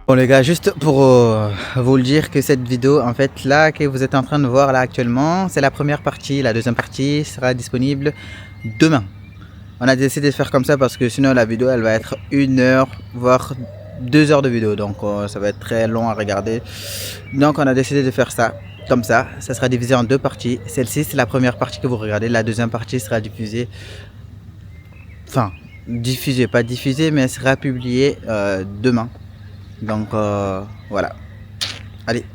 Bon les gars, juste pour vous le dire que cette vidéo en fait là que vous êtes en train de voir là actuellement, c'est la première partie. La deuxième partie sera disponible demain. On a décidé de faire comme ça parce que sinon la vidéo elle va être 1 heure voire 2 heures de vidéo, donc ça va être très long à regarder. Donc on a décidé de faire ça comme ça. Ça sera divisé en 2 parties. Celle-ci c'est la première partie que vous regardez. La deuxième partie sera diffusée, enfin diffusée, pas diffusée, mais elle sera publiée demain. Donc voilà. Allez,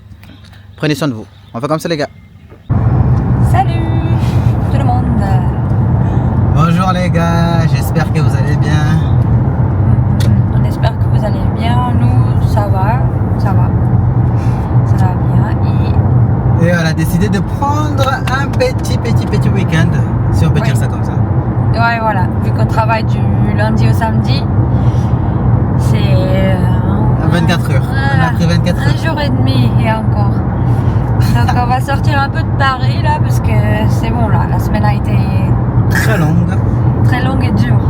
prenez soin de vous. On fait comme ça les gars. Salut tout le monde. Bonjour les gars, j'espère que vous allez bien. On espère que vous allez bien. Nous, ça va bien. Et on a décidé de prendre un petit week-end, si on peut dire ça comme ça. Ouais, voilà. Vu qu'on travaille du lundi au samedi, c'est 24 heures. On a pris 24 heures. 1 jour et demi et encore. Donc on va sortir un peu de Paris là parce que c'est bon là. La semaine a été Très longue. Et dure.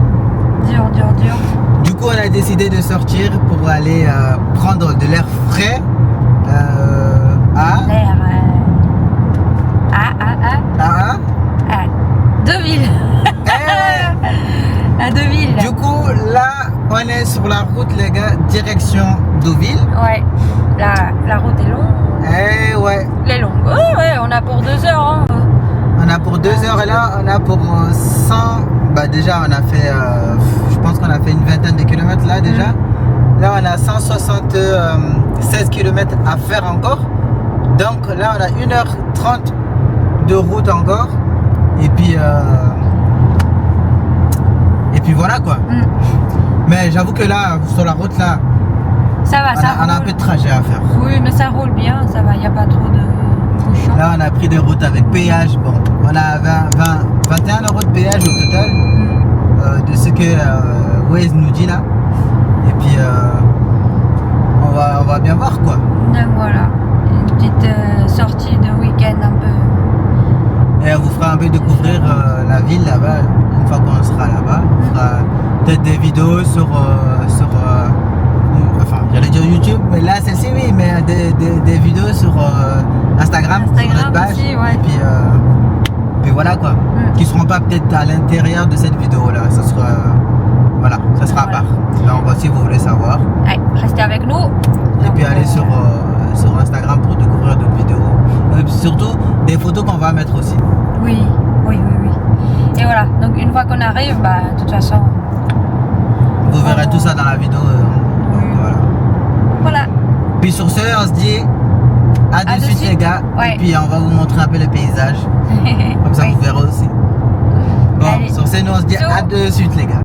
Du coup, on a décidé de sortir pour aller prendre de l'air frais à L'air à Deauville. À Deauville. Du coup, là, on est sur la route, les gars, direction Deauville. Ouais, la route est longue. Eh ouais. Elle est longue. Ouais, on a pour 2 heures. Hein. On a pour 2 heures et là, on a pour 100. Bah, déjà, on a fait, je pense qu'on a fait une vingtaine de kilomètres là déjà. Là, on a 176 kilomètres à faire encore. Donc là, on a 1h30 de route encore. Et puis voilà quoi. Mais j'avoue que là, sur la route là, Ça va, on a un peu de trajet à faire. Oui, mais ça roule bien, ça va, il n'y a pas trop de bouchons. Là, on a pris des routes avec péage. Bon, on a 21 € de péage au total, de ce que Waze nous dit là. Et puis, on va bien voir quoi. Donc voilà, une petite sortie de week-end un peu. Et on vous fera un peu découvrir la ville là-bas. Une fois qu'on sera là-bas, on fera peut-être des vidéos sur enfin, j'allais dire YouTube, mais là celle-ci oui, mais des vidéos sur Instagram sur notre page. Aussi, ouais. Et puis voilà quoi, qui seront pas peut-être à l'intérieur de cette vidéo là, ça sera voilà, ça sera à part. Là on va, si vous voulez savoir. Allez, restez avec nous. Et puis allez sur Instagram pour découvrir d'autres vidéos. Et puis surtout des photos qu'on va mettre aussi. Oui. Et voilà, donc une fois qu'on arrive, bah de toute façon. Vous verrez tout ça dans la vidéo. Voilà. Puis sur ce, on se dit à de suite les gars. Ouais. Et puis on va vous montrer un peu le paysage. Comme ça vous verrez aussi. Bon, allez. sur ce, nous on se dit à de suite les gars.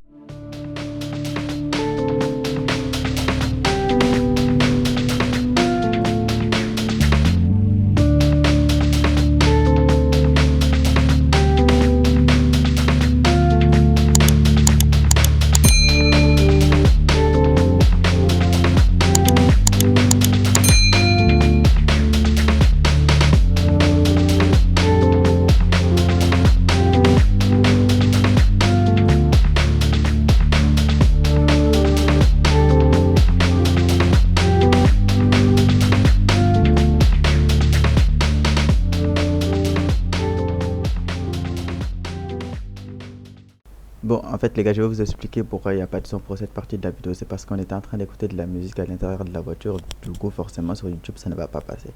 Bon, en fait les gars, je vais vous expliquer pourquoi il n'y a pas de son pour cette partie de la vidéo. C'est parce qu'on était en train d'écouter de la musique à l'intérieur de la voiture. Du coup, forcément, sur YouTube, ça ne va pas passer.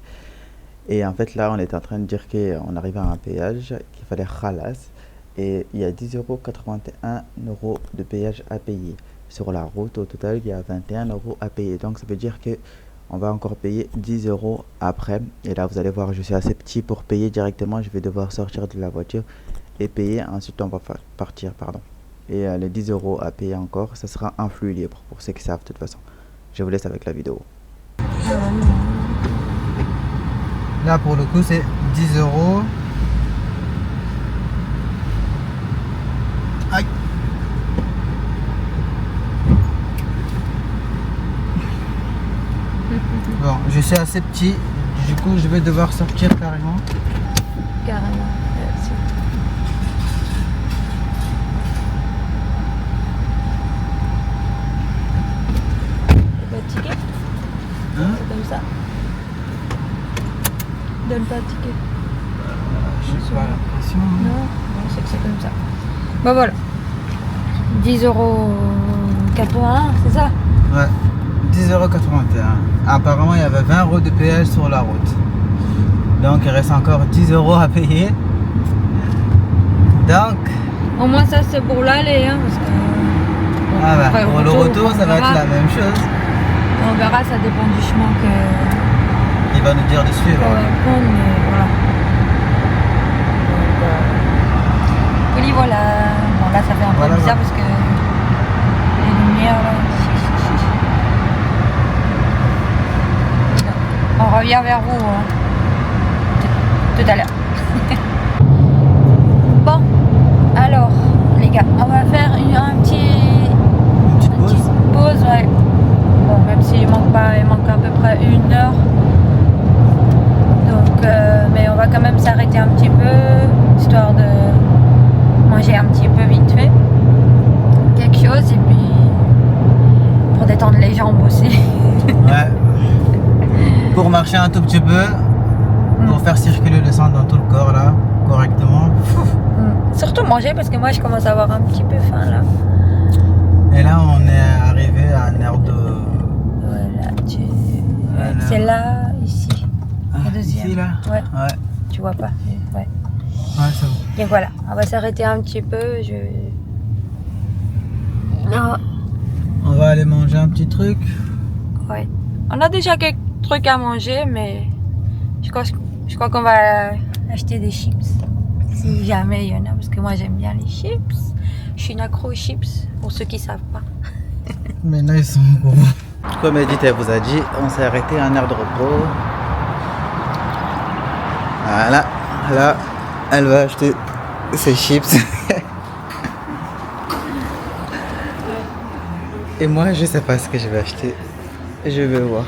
Et en fait, là, on est en train de dire qu'on arrivait à un péage, qu'il fallait khalas. Et il y a 10,81 € de péage à payer. Sur la route, au total, il y a 21 € à payer. Donc, ça veut dire que on va encore payer 10 € après. Et là, vous allez voir, je suis assez petit pour payer directement. Je vais devoir sortir de la voiture et payer. Ensuite, on va partir, pardon. Et les 10 € à payer encore, ça sera un flux libre pour ceux qui savent de toute façon. Je vous laisse avec la vidéo. Là pour le coup c'est 10 €. Aïe. Bon, je suis assez petit, du coup je vais devoir sortir carrément. même pas de ticket. Je sais pas l'impression. Non, non, c'est que c'est comme ça. Bah voilà. 10,81 €, c'est ça? Ouais, 10,81 €. Apparemment, il y avait 20 € de péage sur la route. Donc, il reste encore 10 € à payer. Donc, Au moins ça c'est pour l'aller, hein, parce que... ah bah, après, pour le retour, ça va être verra. la même chose. On verra, ça dépend du chemin que... Il va nous dire de suivre. qu'on va prendre, mais voilà. Donc, oui, voilà. Bon, là, ça fait un peu Voilà, bizarre voilà. parce que les lumières, là... On revient vers vous tout à l'heure. Bon, alors, les gars, on va faire Une petite une pause. petite pause, ouais. Bon, même s'il manque pas, il manque à peu près 1 heure. Donc, mais on va quand même s'arrêter un petit peu, histoire de manger un petit peu vite fait quelque chose et puis pour détendre les jambes aussi. Ouais. Pour marcher un tout petit peu, pour faire circuler le sang dans tout le corps là, correctement. Surtout manger parce que moi je commence à avoir un petit peu faim là. Et là, on est arrivé à une aire de. Voilà, Voilà. c'est là, ici. La deuxième. Ici là. Ouais, Ouais. tu vois pas. Ouais. Ouais, c'est bon. Et voilà, on va s'arrêter un petit peu. Non, On va aller manger un petit truc. ouais. On a déjà quelques trucs à manger, mais je crois qu'on va acheter des chips. Si jamais il y en a, parce que moi j'aime bien les chips. Je suis une accro aux chips, pour ceux qui savent pas. Mais là, ils sont gros. Comme Edith elle vous a dit, on s'est arrêté à une aire de repos. Voilà. Là, elle va acheter ses chips. Et moi, je sais pas ce que je vais acheter. Je vais voir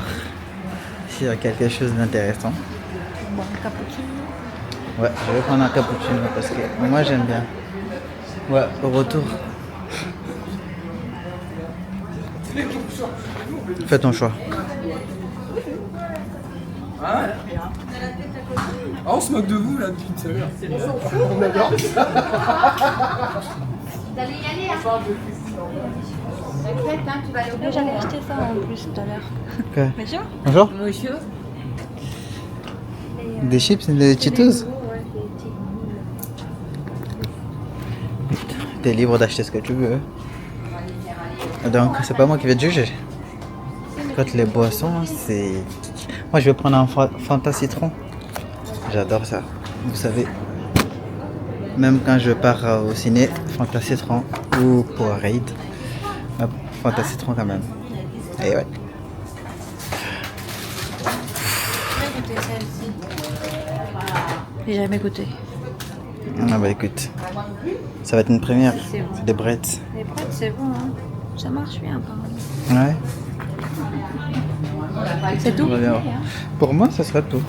s'il y a quelque chose d'intéressant. Bon, un cappuccino. Ouais, je vais prendre un cappuccino parce que moi j'aime bien. Ouais, au retour. Fais ton choix. Ah, on se moque de vous là depuis tout à l'heure. On adore. D'aller y aller, hein. T'inquiète, hein, tu vas aller au bureau. J'allais acheter ça en plus tout à l'heure. Ok. Bonjour. Bonjour. Bonjour. Des chips, des Cheetos. T'es libre d'acheter ce que tu veux. Donc, c'est pas moi qui vais te juger. Quand les boissons, c'est. Moi, je vais prendre un Fanta citron. J'adore ça. Vous savez, même quand je pars au ciné, Fanta citron ou Powerade, Fanta citron quand même. Et ouais. J'ai goûté celle-ci. J'ai jamais goûté. Ah bah écoute, ça va être une première. C'est bon. C'est des brettes. Les brettes, c'est bon, hein. Ça marche bien, apparemment. Ouais. C'est tout? Très bien. Pour moi, ça sera tout.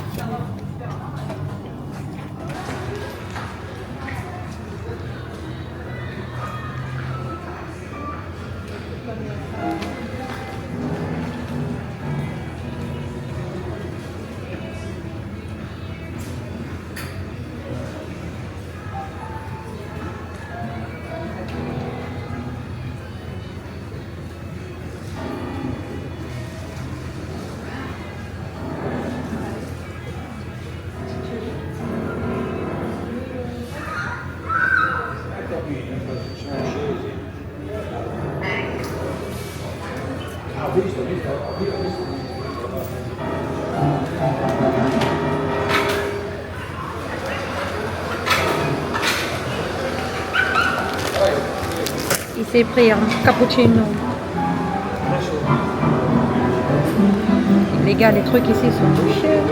Il s'est pris un cappuccino. Les gars, les trucs ici sont chers.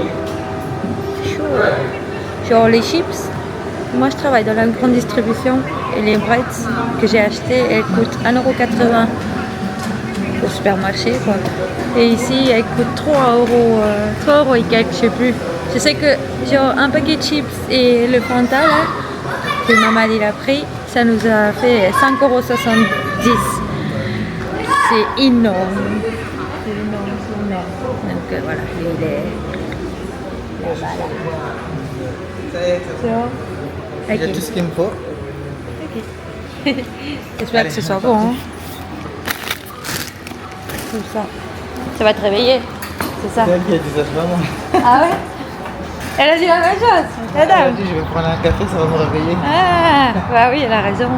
C'est chaud. Genre les chips. Moi, je travaille dans la grande distribution et les brettes que j'ai achetées, elles coûtent 1,80 € au supermarché, quoi. Et ici, elles coûtent 3 € et quelques, je sais plus. Je sais que genre un paquet de chips et le Fanta là, que maman il a pris, ça nous a fait 5,70 €. C'est énorme. C'est énorme, c'est énorme. Donc voilà, il voilà. Ça y est, C'est bon. il y a Ok. tout ce qu'il me faut. Ok. J'espère que ce soit bon. Hein. Tout ça. Ça va te réveiller. C'est ça. C'est elle qui a dit ça, c'est pas moi. Ah ouais? Elle a dit la même chose, la Elle a dame. dit je vais prendre un café, ça va me réveiller. Ah, bah oui, elle a raison.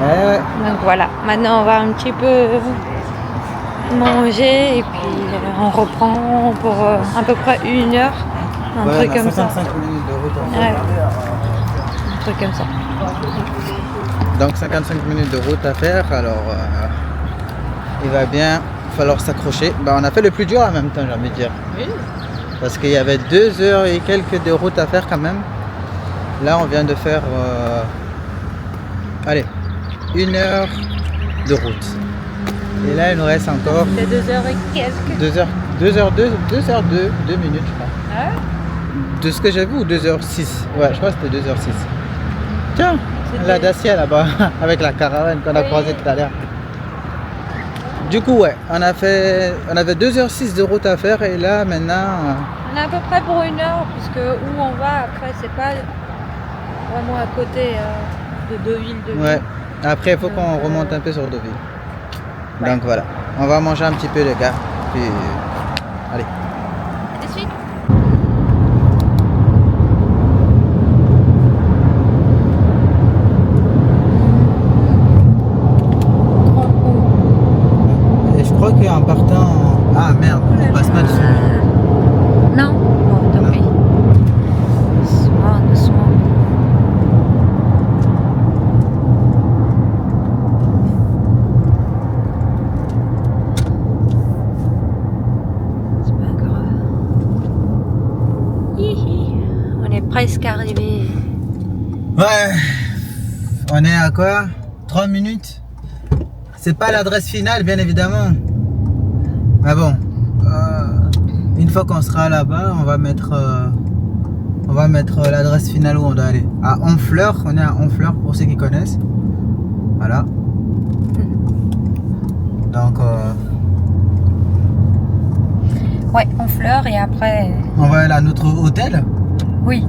Ouais. Donc voilà, maintenant on va un petit peu manger et puis on reprend pour à peu près 1 heure. Un truc on a comme ça. 55 minutes de route en fait. Ouais. Un truc comme ça. Donc 55 minutes de route à faire, alors il va bien falloir s'accrocher. Bah, on a fait le plus dur en même temps, j'ai envie de dire. Oui. Parce qu'il y avait 2 heures et quelques de route à faire quand même. Là on vient de faire allez, 1 heure de route. Et là il nous reste encore C'est 2 heures et quelques. 2 heures 2 minutes je crois. Ah, De ce que j'ai vu ou 2h06. Ouais, je crois que c'était 2h06. Tiens, C'était- la Dacia là-bas, avec la caravane qu'on a Oui. croisée tout à l'heure. Du coup, ouais, on avait 2h06 de route à faire et là maintenant, on est à peu près pour 1 heure puisque où on va après c'est pas vraiment à côté de Deauville. ouais. Après, il faut qu'on remonte un peu sur Deauville. Ouais. Donc voilà, on va manger un petit peu les gars. Puis, allez. À tout de suite. Et je crois qu'en partant, ah merde, on passe pas dessus. Non, bon, tant Non. pis. Doucement, doucement. C'est pas grave. Hihi, on est presque arrivé. Ouais, on est à quoi? 3 minutes? C'est pas l'adresse finale, bien évidemment. Mais bon, une fois qu'on sera là-bas, on va mettre l'adresse finale où on doit aller. À Honfleur, on est à Honfleur pour ceux qui connaissent. Voilà. Donc, Ouais, on fleure et après. on va aller à notre hôtel. Oui.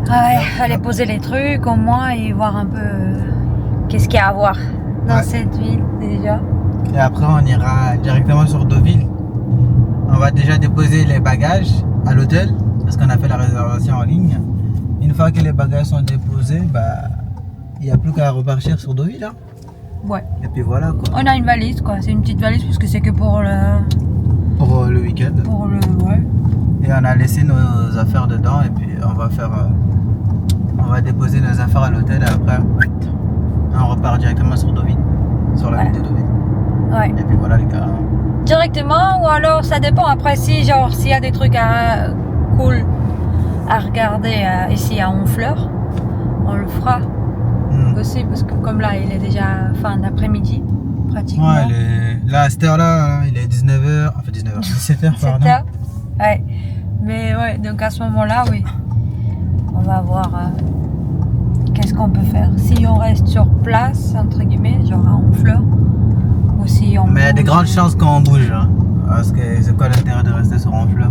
Ouais, aller poser les trucs au moins et voir un peu qu'est-ce qu'il y a à voir dans Ouais. cette ville déjà. Et après, on ira directement sur Deauville. On va déjà déposer les bagages à l'hôtel parce qu'on a fait la réservation en ligne. Une fois que les bagages sont déposés, bah, il n'y a plus qu'à repartir sur Deauville. Hein. Ouais. Et puis voilà quoi. On a une valise quoi, c'est une petite valise parce que c'est que pour Pour le week-end. ouais. Et on a laissé nos affaires dedans et puis on va déposer nos affaires à l'hôtel et après on repart directement sur Deauville. Sur la Voilà. ville de Deauville. Ouais. Et puis voilà les gars. Directement ou alors ça dépend après si genre s'il y a des trucs cool à regarder ici à Honfleur, on le fera Hmm. aussi parce que comme là il est déjà fin d'après-midi pratiquement. Ouais, là à cette heure-là, il est 19h, enfin 19h, 17h pardon. 7 heures. Ouais. Mais ouais, donc à ce moment-là, oui. On va voir qu'est-ce qu'on peut faire. Si on reste sur place, entre guillemets, genre à Honfleur, ou si on. Mais il y a des bouge. grandes chances qu'on bouge. Hein. Parce que c'est quoi l'intérêt de rester sur Honfleur?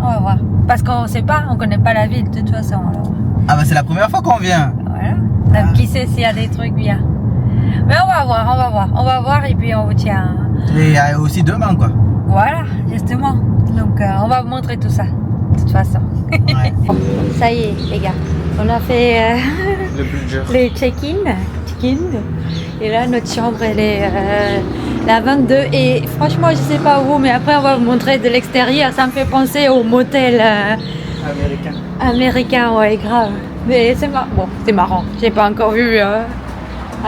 On va voir. Parce qu'on sait pas, on connaît pas la ville de toute façon. Alors. Ah bah c'est la première fois qu'on vient. Voilà. Donc qui sait s'il y a des trucs bien. Mais on va voir. On va voir et puis on vous tient. Et il y a aussi demain quoi. Voilà, justement. Donc on va vous montrer tout ça, de toute façon. Ouais. Ça y est, les gars. On a fait Le plus dur. les check-in. Et là, notre chambre, elle est la 22. Et franchement, je sais pas où, mais après, on va vous montrer de l'extérieur. Ça me fait penser au motel Américain. américain, ouais, grave. Mais c'est bon, c'est marrant. J'ai pas encore vu à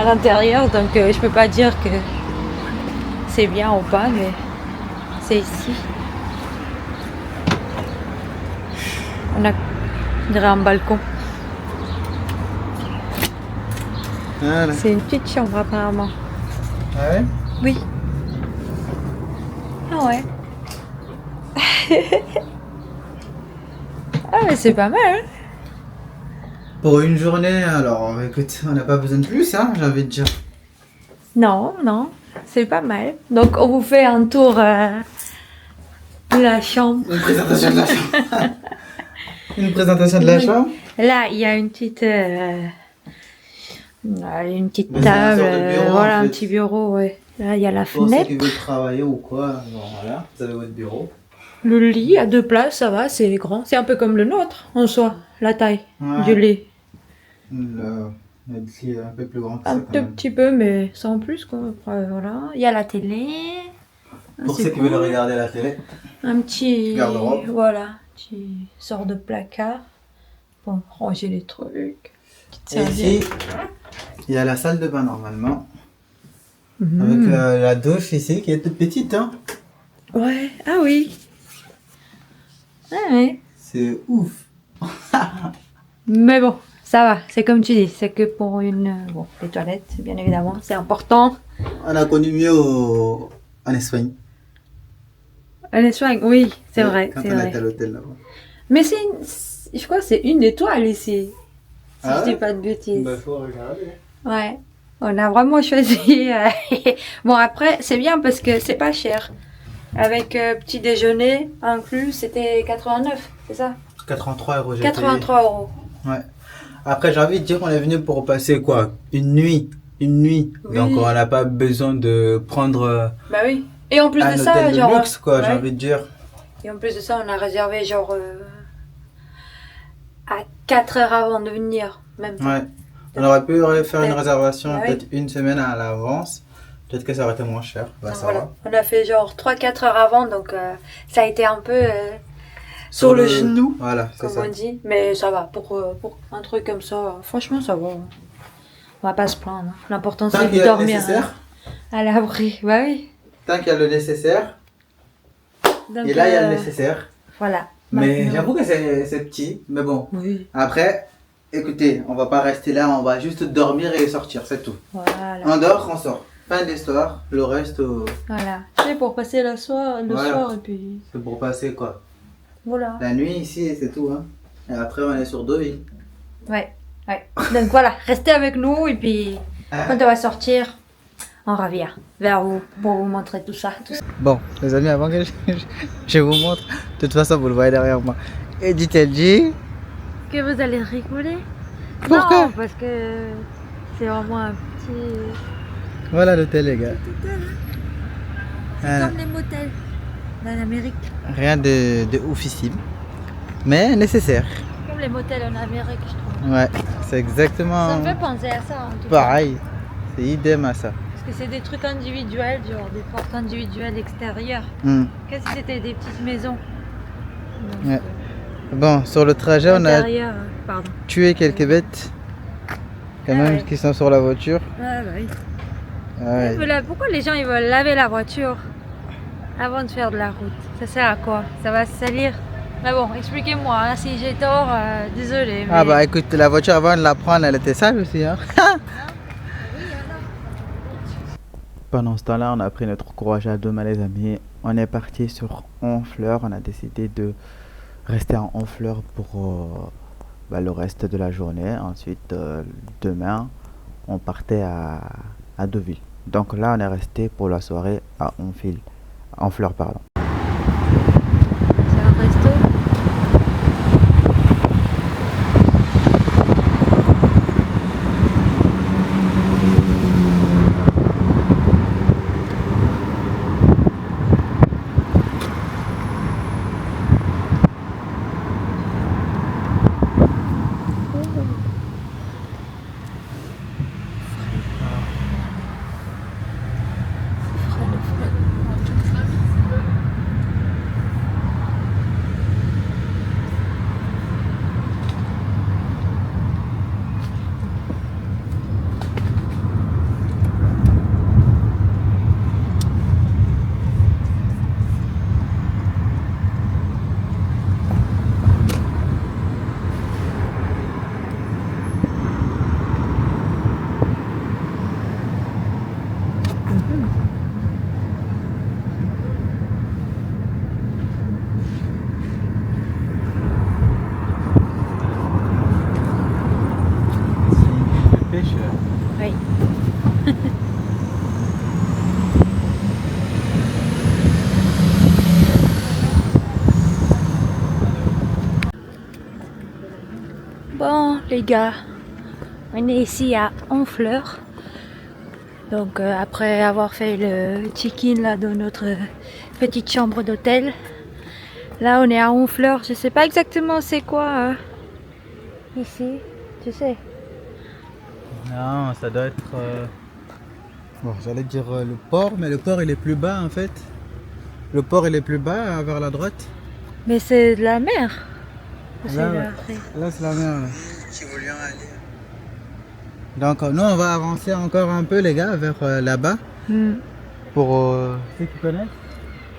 l'intérieur, donc je peux pas dire que c'est bien ou pas, mais c'est ici. On dirait un balcon. Voilà. C'est une petite chambre apparemment. Ah ouais? Oui. Ah ouais. Ah mais c'est pas mal. Hein. Pour une journée, alors écoute, on n'a pas besoin de plus, hein, j'ai envie de dire. Non, c'est pas mal. Donc on vous fait un tour La chambre. Une présentation de la chambre. Une présentation de la chambre. Là, il y a une petite Mais c'est un table, sorte de bureau, voilà, en un fait. petit bureau, ouais. Là, il y a la Pour ceux fenêtre. qui veulent travailler ou quoi, bon, voilà, vous avez votre bureau. Le lit à 2 places, ça va, c'est grand. C'est un peu comme le nôtre, en soi, la taille Ouais. du lit. Le lit est un peu plus grand que ça Un quand tout même. petit peu, mais sans plus, quoi. Après, voilà. Il y a la télé. Ah, Pour c'est ceux qui cool. veulent regarder la télé. Un petit... Garde-robe. Voilà, petit sort de placard. Pour ranger les trucs. Petite Et ici, serviette. il y a la salle de bain normalement. Mhm. Avec la douche ici qui est toute petite. Hein. Ouais, ah oui. Ah ouais. C'est ouf. Mais bon, ça va, c'est comme tu dis, c'est que pour une... Bon, les toilettes, bien évidemment, c'est important. On a connu mieux en Espagne. Les soins, oui, c'est Ouais, vrai, Quand c'est on vrai. était à l'hôtel là-bas. Mais je crois que c'est une étoile ici, si Ah je dis ouais pas de bêtises. faut regarder. Ouais, on a vraiment choisi. Bon, après, c'est bien parce que c'est pas cher. Avec petit déjeuner inclus, c'était 89, c'est ça? 83 euros. j'ai payé. 83 euros. Ouais. Après, j'ai envie de dire qu'on est venu pour passer quoi? Une nuit. Une nuit. Oui. Donc, on n'a pas besoin de prendre Bah oui. Et en plus un de hôtel ça, de genre. luxe, quoi, j'ai ouais. envie de dire. Et en plus de ça, on a réservé genre à 4 heures avant de venir, même pas. Ouais. On aurait pu faire une Peut-être. réservation Ah oui. peut-être une semaine à l'avance. Peut-être que ça aurait été moins cher. Bah, ça Voilà. va. On a fait genre 3-4 heures avant, donc ça a été un peu sur le genou, Voilà, c'est comme ça. on dit. Mais ça va, pour un truc comme ça, franchement, ça va. On va pas se plaindre. L'important, Tant c'est qu'il y de a le dormir nécessaire. à l'abri. Bah oui. Tant qu'il y a le nécessaire. Donc, Et là, il y a le nécessaire. Voilà. Mais Maintenant- j'avoue que c'est petit. Mais bon. Oui, Après, écoutez, on va pas rester là. On va juste dormir et sortir. C'est tout. voilà. On dort, on sort. Fin de l'histoire. Le reste, Voilà. C'est pour passer le soir Voilà. et puis c'est pour passer quoi. voilà. La nuit ici, c'est tout. Hein. Et après, on est sur Deauville. Ouais, ouais. Donc voilà, restez avec nous et puis quand on va sortir, on revient vers vous pour vous montrer tout ça. Bon, les amis, avant que je vous montre, de toute façon, vous le voyez derrière moi. Edith, elle dit. Que vous allez rigoler? Pourquoi? Non, parce que c'est vraiment un petit... Voilà l'hôtel, les gars. Voilà. Comme les motels en Amérique. Rien de oufissime, mais nécessaire. Comme les motels en Amérique, je trouve. Ouais, c'est exactement Ça me fait penser à ça en tout cas. pareil. C'est idem à ça. Parce que c'est des trucs individuels, genre des portes individuelles extérieures. Hmm. Comme si c'était des petites maisons. Donc, Ouais. Bon, sur le trajet, on a intérieur, pardon. tué quelques bêtes, quand Ah même, ouais. qui sont sur la voiture. Ah bah oui. Ouais. Mais là, pourquoi les gens ils veulent laver la voiture avant de faire de la route? Ça sert à quoi? Ça va se salir? Mais bon, expliquez-moi, hein, si j'ai tort, désolé. Mais... Ah bah écoute, la voiture avant de la prendre, elle était sale aussi. Hein. Pendant ce temps-là, on a pris notre courage à deux mains, les amis. On est parti sur Honfleur. On a décidé de rester à Honfleur pour le reste de la journée. Ensuite, demain, on partait à Deauville. Donc là, on est resté pour la soirée à Honfleur, pardon. C'est un resto. Oui. les gars, on est ici à Honfleur. Donc après avoir fait le check-in là dans notre petite chambre d'hôtel, là on est à Honfleur. Je sais pas exactement c'est quoi ici, tu sais. Non, ça doit être... Bon, j'allais dire le port, mais le port il est plus bas en fait. Le port il est plus bas vers la droite. Mais c'est de la mer. Là, là c'est la mer. Là. Donc nous on va avancer encore un peu les gars vers là-bas. Pour ceux qui connaissent.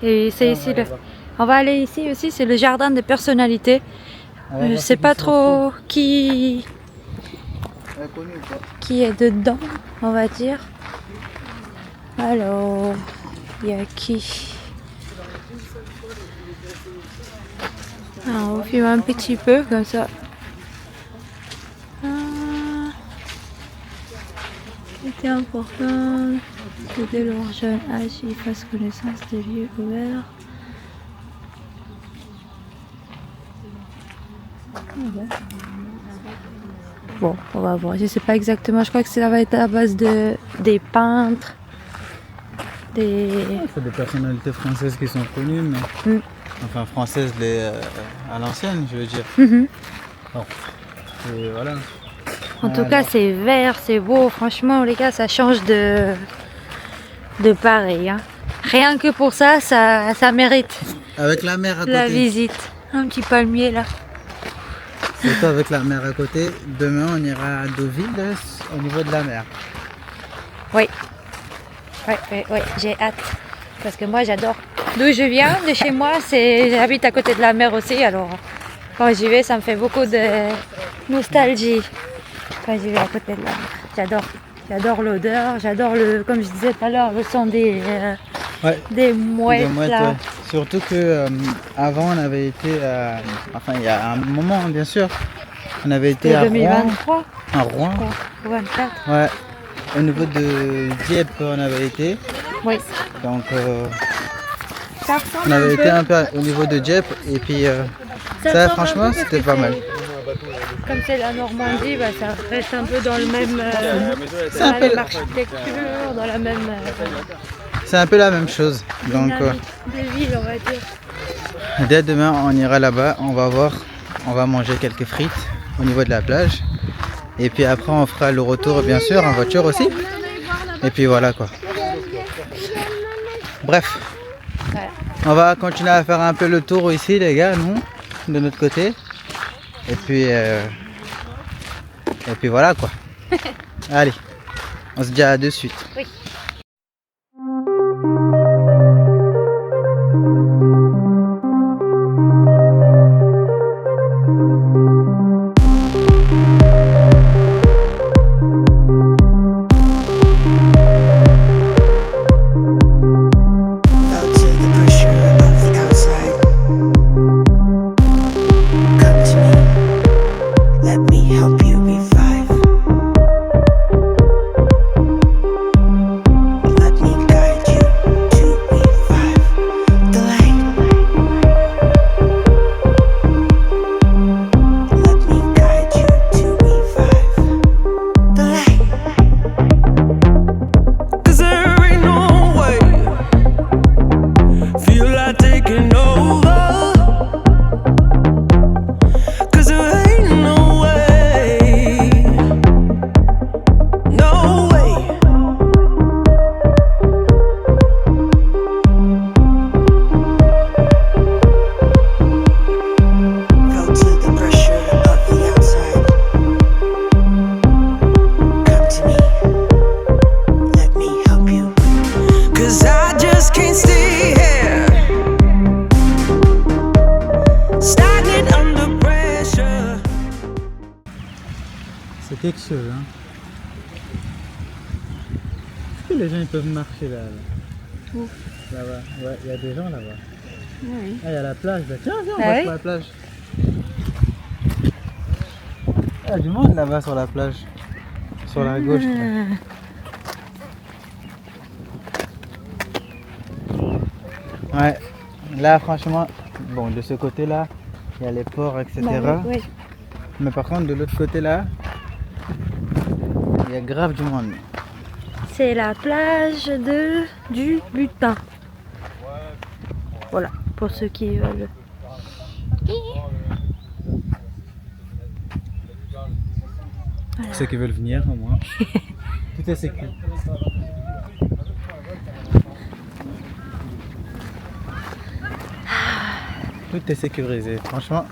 Et c'est ici on va aller ici aussi, c'est le jardin de personnalité. Je sais pas trop qui est dedans, on va dire. Alors, il y a qui? Alors, on filme un petit peu comme ça. C'était important que dès leur jeune âge, ils fassent connaissance des lieux ouverts. Bon, on va voir. Je sais pas exactement. Je crois que ça va être à base des peintres, C'est des personnalités françaises qui sont connues, mais enfin françaises à l'ancienne, je veux dire. Bon. Et voilà. En tout cas, c'est vert, c'est beau. Franchement, les gars, ça change de pareil. Hein. Rien que pour ça, ça mérite Avec la mer à côté. la visite. Un petit palmier là. Surtout avec la mer à côté. Demain, on ira à Deauville, là, au niveau de la mer. Oui. Oui, j'ai hâte. Parce que moi, j'adore. D'où je viens, de chez moi, j'habite à côté de la mer aussi. Alors, quand j'y vais, ça me fait beaucoup de nostalgie. Quand j'y vais à côté de la mer. J'adore. J'adore l'odeur. J'adore, comme je disais tout à l'heure, le son des mouettes. Là. Ouais. Surtout que avant, on avait été, enfin, il y a un moment, bien sûr, on avait été à 2023. Rouen. À Rouen. Ou 24. Ouais. Au niveau de Dieppe, on avait été. Oui. Donc, Ça ressemble on avait un été peu. un peu au niveau de Dieppe et puis ça, ressemble franchement, un peu c'était parce pas que mal. Comme c'est la Normandie, bah, ça reste un peu dans le même. C'est dans un la peu même architecture, dans la même. C'est un peu la même chose. Donc, Dynamique de ville, on va dire. dès demain, on ira là-bas, on va voir, on va manger quelques frites au niveau de la plage. Et puis après, on fera le retour, bien sûr, en voiture aussi. Et puis voilà quoi. Bref, Voilà. on va continuer à faire un peu le tour ici, les gars, nous, de notre côté. Et puis voilà quoi. Allez, on se dit à de suite. Oui. C'est quelque chose, hein. Est-ce que les gens ils peuvent marcher là? Où? Là-bas, ouais, il y a des gens là-bas. Oui. Ah, il y a la plage là. Tiens, viens, on Ah va oui? sur la plage. Il y a du monde là-bas sur la plage. Sur la gauche. Là. Ouais, là franchement, bon, de ce côté-là, il y a les ports, etc. Bah oui, oui. Mais par contre, de l'autre côté là, il y a grave du monde. C'est la plage du Butin. Voilà, pour ceux qui veulent. Pour ceux qui veulent venir, au moins. Tout est sécu. Tout est sécurisé, franchement.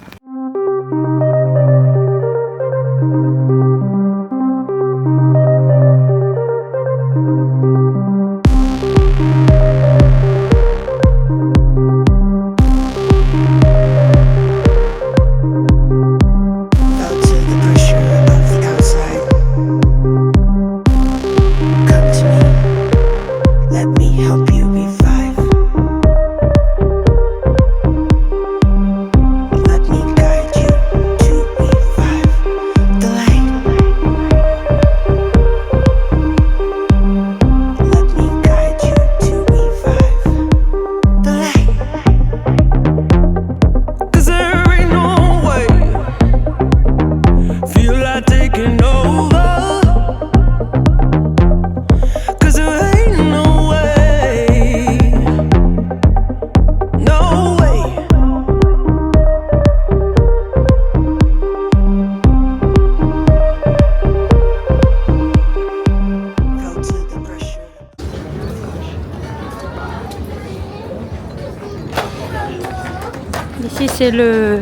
Ici c'est le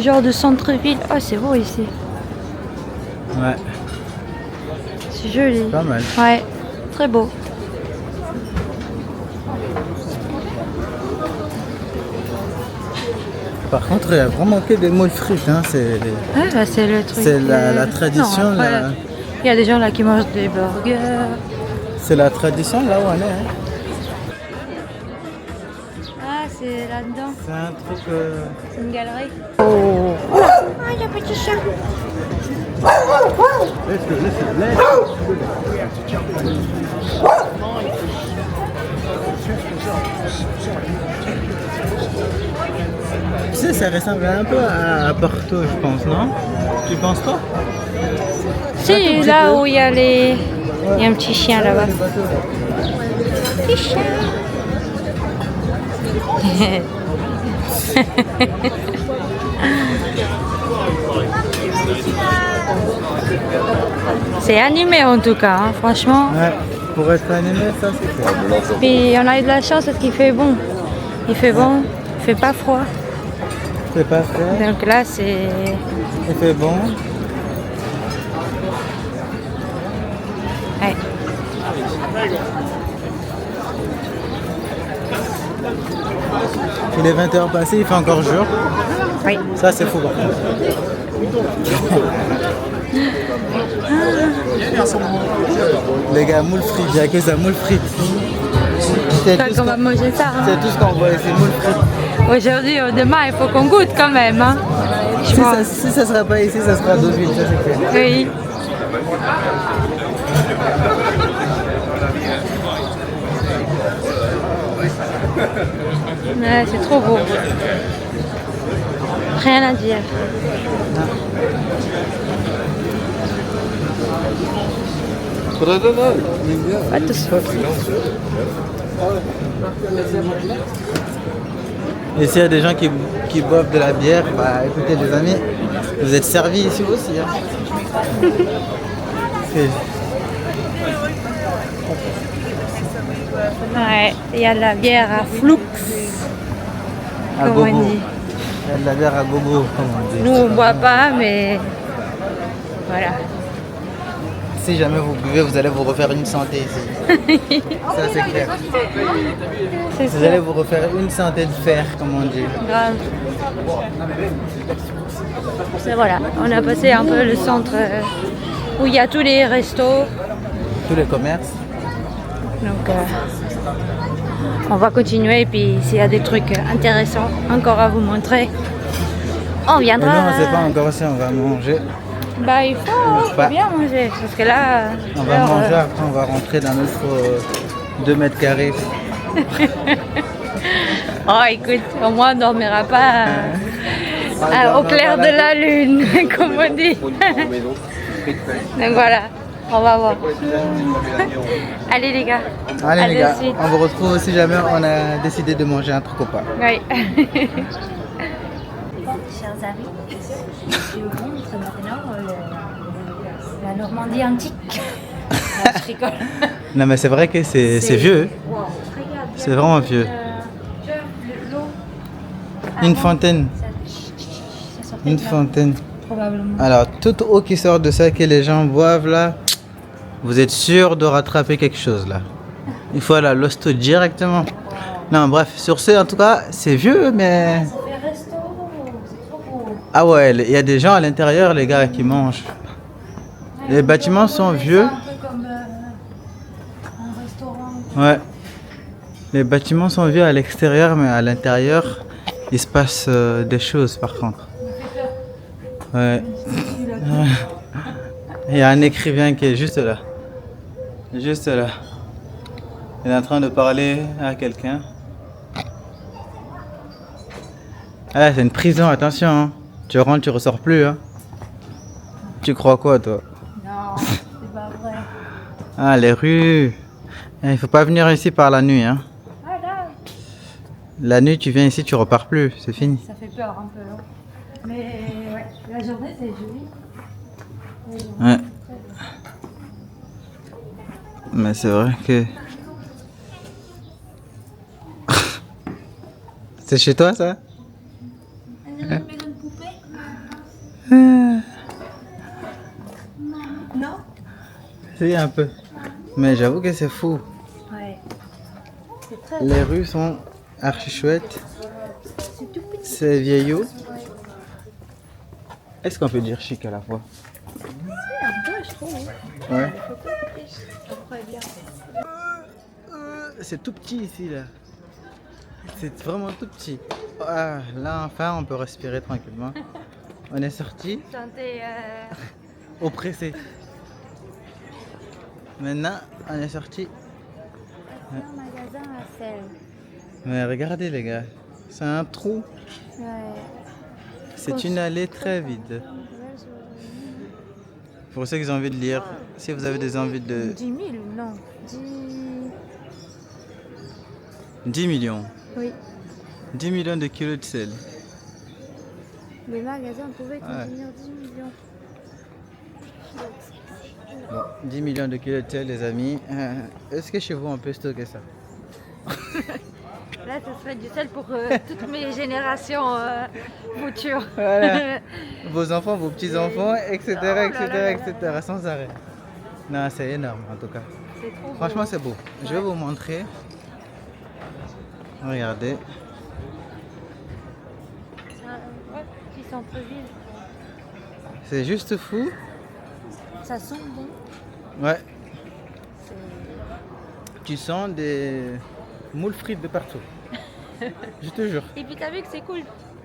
genre de centre-ville. Oh c'est beau ici. Ouais, C'est joli. pas mal. Ouais, très beau. Par contre, il y a vraiment que des moules frites. Hein. C'est Ah, c'est le truc. la tradition. Non, après, là. il y a des gens là qui mangent des burgers. C'est la tradition là où on est. Hein. Ah, c'est là-dedans. C'est un truc. C'est une galerie. Oh, il y a un petit chien. Tu sais, ça ressemble un peu à Porto, je pense, non? Tu penses pas? Si, là où il y a les. Il y a un petit chien là-bas. Petit chien. C'est animé en tout cas, hein, franchement. Ouais, pour être animé, ça c'est clair. Puis on a eu de la chance parce qu'il fait bon. Il fait bon, il fait pas froid. C'est pas fait, Donc là c'est. il fait bon. Ouais. Il est 20h passé, il fait encore jour. Oui. Ça c'est fou par contre. Les gars, moule frites, il n'y a que ça, moule frites. C'est Tant tout, qu'on va manger ça. Hein. c'est tout ce qu'on voit ici, moule frites. Aujourd'hui ou demain, il faut qu'on goûte quand même. Hein. Je pense. Si ça sera pas ici, ça sera à Deauville, ça c'est clair. Oui. Ouais, c'est trop beau. Rien à dire. Pas de soucis. Et s'il y a des gens qui boivent de la bière, bah écoutez les amis, vous êtes servis ici aussi. Hein. Ouais, il y a de la bière à Flux, À comme gogo. on dit. Il y a de la bière à gogo, comme on dit. Nous, on ne boit pas, mais voilà. Si jamais vous buvez, vous allez vous refaire une santé ici. Ça c'est clair. C'est Vous ça. allez vous refaire une santé de fer, comme on dit. Grave. C'est voilà, on a passé un peu le centre où il y a tous les restos. Tous les commerces. Donc on va continuer et puis s'il y a des trucs intéressants encore à vous montrer, on Mais viendra. non, c'est pas encore ça, on va manger. Bah il faut Bah. bien manger parce que là. On va l'heure, manger, après on va rentrer dans notre 2 mètres carrés. Oh écoute, au moins on dormira pas Au clair de la lune, comme on dit. Donc voilà, on va voir. Allez les gars. Allez À les de gars, suite. on vous retrouve si jamais on a décidé de manger un truc ou pas. Oui. Chers amis, je vous montre maintenant la Normandie antique. Non, je rigole. Non mais c'est vrai que c'est vieux. Wow. Regarde, C'est vraiment vieux. l'eau. Une Avant, fontaine. ça sortait Une de là, fontaine. probablement. Alors, toute eau qui sort de ça que les gens boivent là, vous êtes sûr de rattraper quelque chose là. Il faut aller à l'hosto directement. Non, bref, sur ce, en tout cas, c'est vieux, mais. Ça fait resto, c'est trop beau. Ah ouais, il y a des gens à l'intérieur, les gars, qui mangent. Les bâtiments sont vieux. C'est un peu comme un restaurant. Ouais. Les bâtiments sont vieux à l'extérieur, mais à l'intérieur, il se passe des choses par contre. Ouais. Il y a un écrivain qui est juste là. Juste là. Il est en train de parler à quelqu'un. Ah, c'est une prison, attention. Hein. Tu rentres, tu ressors plus. Hein. Tu crois quoi, toi? Non, c'est pas vrai. Ah, les rues. Il faut pas venir ici par la nuit. Hein. Voilà. La nuit, tu viens ici, tu repars plus. C'est fini. Ça fait peur un peu. Hein. Mais ouais, la journée c'est joli. Ouais. Mais c'est vrai que... C'est chez toi, ça? Une maison de poupée? Non? Si, un peu. Mais j'avoue que c'est fou. Ouais. C'est très Les rues sont archi chouettes. c'est tout petit. C'est vieillot. Est-ce qu'on peut dire chic à la fois? Un peu, je trouve. Ouais. Après, bien. C'est tout petit ici, là. C'est vraiment tout petit. Ah, là, enfin, on peut respirer tranquillement. On est sorti Sentez, oppressé. Maintenant, on est sorti. un magasin à sel. Mais regardez, les gars. C'est un trou. Ouais. C'est une allée très vide. Pour ceux qui ont envie de lire, si vous avez des envies de 10 000, non. 10 millions, Oui. 10 millions de kilos de sel. Le magasin pouvait contenir 10 millions. Bon, 10 millions de kilos de sel, les amis. Est-ce que chez vous on peut stocker ça? Là, ça serait du sel pour toutes mes générations futures. Voilà. Vos enfants, vos petits-enfants, etc., Oh là etc., là etc., sans arrêt. Non, c'est énorme en tout cas. C'est trop beau. Franchement, c'est beau. Je vais vous montrer. Regardez. C'est un petit centre-ville. C'est juste fou. Ça sent bon. Ouais. C'est- Tu sens des moules frites de partout. Je te jure. Et puis t'as vu que c'est cool.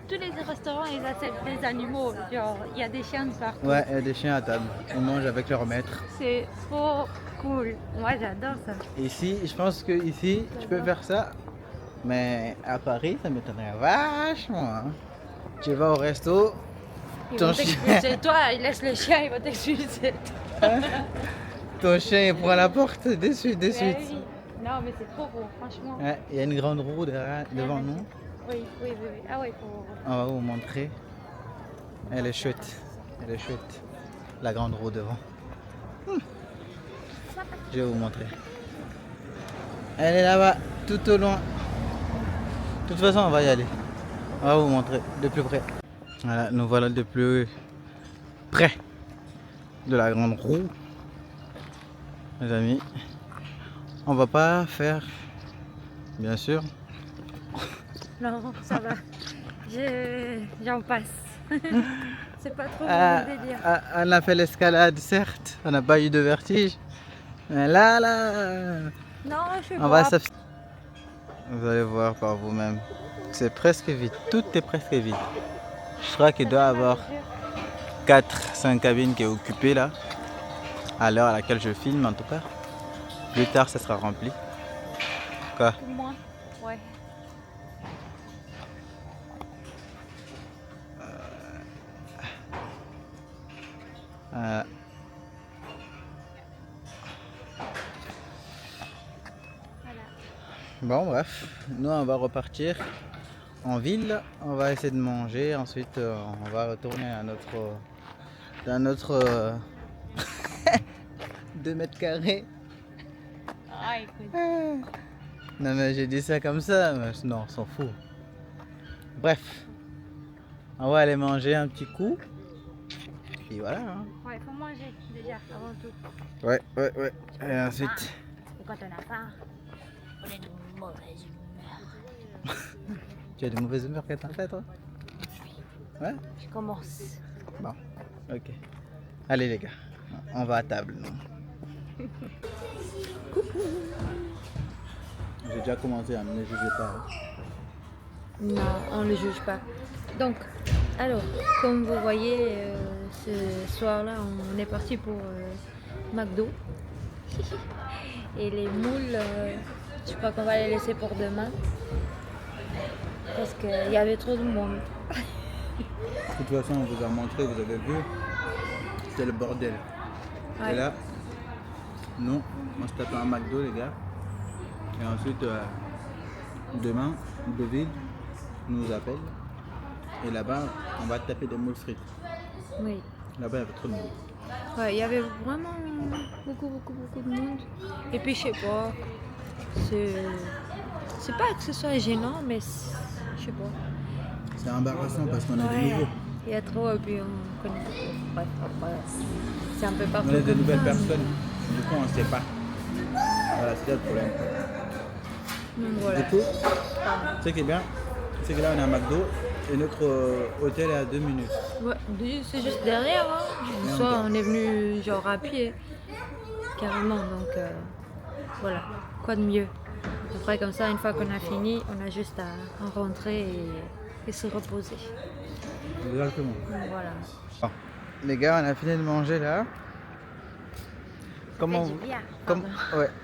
Tous les restaurants, ils acceptent des animaux. Genre, il y a des chiens de partout. Ouais, il y a des chiens à table. Ils mangent avec leur maître. C'est trop cool. Moi, j'adore ça. Ici, je pense que ici, tu peux faire ça. Mais à Paris, ça m'étonnerait vachement. Hein. Tu vas au resto, Ils Ton vont chien. t'expulser. Toi, il laisse le chien, il va t'expulser. ton chien il prend la porte de suite, de Mais suite. oui. Non, mais c'est trop beau, franchement. Ouais, il y a une grande roue devant nous. Oui, oui, oui, oui. Ah ouais, faut... On va vous montrer. Elle est chouette. Elle est chouette. La grande roue devant. Je vais vous montrer. Elle est là-bas, tout au loin. De toute façon, on va y aller. On va vous montrer de plus près. Voilà, nous voilà de plus près de la grande roue. Les amis, on va pas faire, bien sûr. Non, ça va. J'en passe. C'est pas trop Ah, mon délire. on a fait l'escalade, certes. On n'a pas eu de vertige. Mais là, Non, je suis on va s'abstenir. Vous allez voir par vous-même. C'est presque vide. Tout est presque vide. Je crois qu'il doit y avoir 4-5 cabines qui est occupée là. À l'heure à laquelle je filme en tout cas. Plus tard, ça sera rempli. Quoi? Pour moi, ouais. Euh, Voilà. Bon, bref, nous on va repartir en ville. On va essayer de manger. Ensuite, on va retourner dans notre 2 mètres carrés. Ah, écoute. Non, mais j'ai dit ça comme ça. Mais non, on s'en fout. Bref, on va aller manger un petit coup. Et voilà. Hein. Ouais, faut manger déjà avant tout. Ouais. Et ensuite. Et quand on a faim, on est de mauvaise humeur. Tu as de mauvaises humeurs quand t'as fait, toi? Ouais? Je commence. Bon, ok. Allez, les gars, on va à table. Non? J'ai déjà commencé à me juger pas. Hein. Non, on ne le juge pas. Donc, alors, comme vous voyez, ce soir-là, on est parti pour McDo. Et les moules, je crois qu'on va les laisser pour demain. Parce qu'il y avait trop de monde. De toute façon, on vous a montré, vous avez vu, c'était le bordel. Ouais. Et là, nous, on se tape un McDo, les gars. Et ensuite, demain, David nous appelle. Et là-bas, on va taper des moules frites. Oui. Là-bas, il y avait trop de monde. Ouais, il y avait vraiment beaucoup de monde. Et puis, je sais pas, c'est pas que ce soit gênant, mais je sais pas. C'est embarrassant parce qu'on est des nouveaux. Il y a trop, et puis on connaît pas. Bref, c'est un peu partout. On est de comme nouvelles ça, personnes. Du coup, on ne sait pas. Voilà, c'est ça le problème. Donc, voilà. Du coup, ce qui est bien, c'est que là, on est à McDo et notre hôtel est à 2 minutes. Ouais, c'est juste derrière. Hein. Le soir, on est venu genre à pied, carrément. Donc voilà, quoi de mieux. Après, comme ça, une fois qu'on a fini, on a juste à rentrer et se reposer. Exactement. Donc, voilà. Bon, les gars, on a fini de manger là. Comment fait du bien,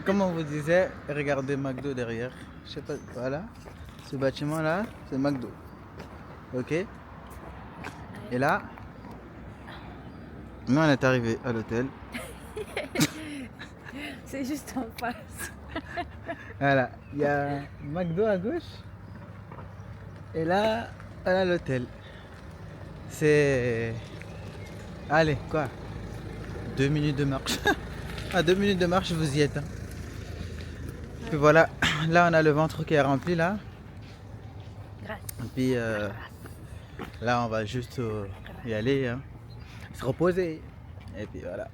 comme on vous disait, regardez McDo derrière. Je sais pas, voilà. Ce bâtiment là, c'est McDo. Ok. Et là, nous on est arrivé à l'hôtel. C'est juste en face. Voilà, il y a McDo à gauche. Et là, voilà l'hôtel. C'est... Allez, quoi 2 minutes de marche. À 2 minutes de marche, vous y êtes. Hein. Puis voilà, là on a le ventre qui est rempli là. Grâce. Et puis là on va juste y aller, hein, se reposer. Et puis voilà.